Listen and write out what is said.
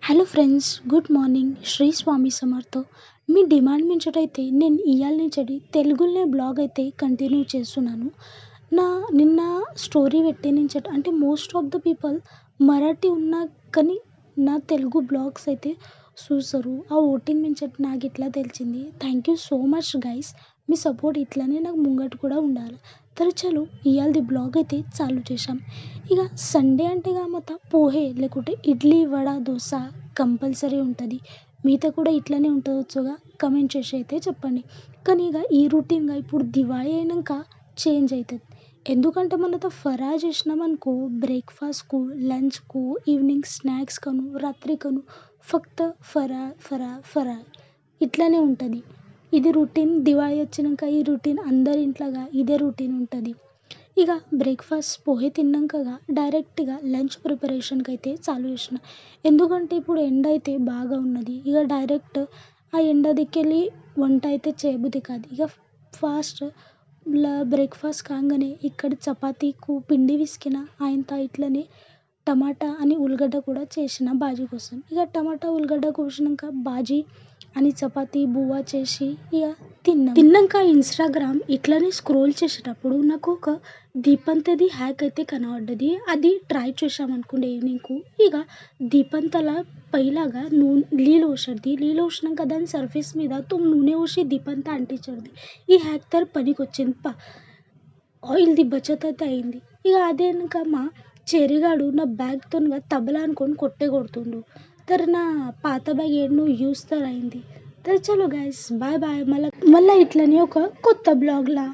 Hello friends, good morning. Shri Swami Samarth. మీ demand మించటైతే నేను ఇయాల నుంచి తెలుగులోనే బ్లాగ్ అయితే కంటిన్యూ చేస్తున్నాను. నిన్న స్టోరీ పెట్టే నుంచట అంటే most of the people Marathi ఉన్నా కానీ నా తెలుగు బ్లాగ్స్ అయితే చూస్తారు. ఆ ఓటింగ్ మించట నాకు ఇట్లా తెలిసింది. Thank you so much guys. Me support ఇట్లానే నాకు ముంగట కూడా ఉండాలి. చలో ఇవాళది బ్లాగ్ అయితే చాలు చేశాం. ఇక సండే అంటే మొత్తం పోహే లేకుంటే ఇడ్లీ వడ దోశ కంపల్సరీ ఉంటుంది. మీతో కూడా ఇట్లనే ఉండవచ్చుగా కమెంట్ చేసి అయితే చెప్పండి. కానీ ఇక ఈ రొటీన్గా ఇప్పుడు దివాళీ అయినాక చేంజ్ అవుతుంది. ఎందుకంటే మనతో ఫరా చేసినామనుకో బ్రేక్ఫాస్ట్కు లంచ్కు ఈవినింగ్ స్నాక్స్ కను రాత్రి కను ఫక్త ఫరా ఫరా ఫరా ఇట్లానే ఉంటుంది. ఇది రొటీన్. దివాళీ వచ్చినాక ఈ రొటీన్ అందరి ఇంట్లోగా ఇదే రొటీన్ ఉంటుంది. ఇక బ్రేక్ఫాస్ట్ పోహే తిన్నాకగా డైరెక్ట్గా లంచ్ ప్రిపరేషన్కి అయితే చాలు చేసిన. ఎందుకంటే ఇప్పుడు ఎండ అయితే బాగా ఉన్నది. ఇక డైరెక్ట్ ఆ ఎండ దిక్కెళ్ళి వంట అయితే చేయబుద్ధి కాదు. ఇక ఫాస్ట్ బ్రేక్ఫాస్ట్ కాగానే ఇక్కడ చపాతీకు పిండి పిసికిన ఆయనతో ఇట్లనే టమాటా అని ఉల్లిగడ్డ కూడా చేసిన బాజీ కోసం. ఇక టమాటా ఉల్లిగడ్డ కోసినాక బాజీ అని చపాతీ బువ్వ చేసి ఇక తిన్నాక ఇన్స్టాగ్రామ్ ఇట్లనే స్క్రోల్ చేసేటప్పుడు నాకు ఒక దీపంతది హ్యాక్ అయితే కనబడ్డది. అది ట్రై చేసామనుకోండి ఈవినింగ్కు. ఇక దీపంతల పైలాగా నీళ్ళు పోసేది. నీళ్ళు పోసినాక దాని సర్ఫేస్ మీద నూనె పోసి దీపంతా అంటించేది. ఈ హ్యాక్ తర పనికి వచ్చింది. ఆయిల్ది బచత్ అయితే అయింది. ఇక అదే మా చెరిగాడు నా బ్యాగ్తో తబలా అనుకొని కొడుతుండు. నా పాత బ్యాగ్ ఏడు యూస్ అయింది. చలో గైస్, బాయ్ బాయ్. మళ్ళీ ఇట్లనే ఒక కొత్త బ్లాగ్లా.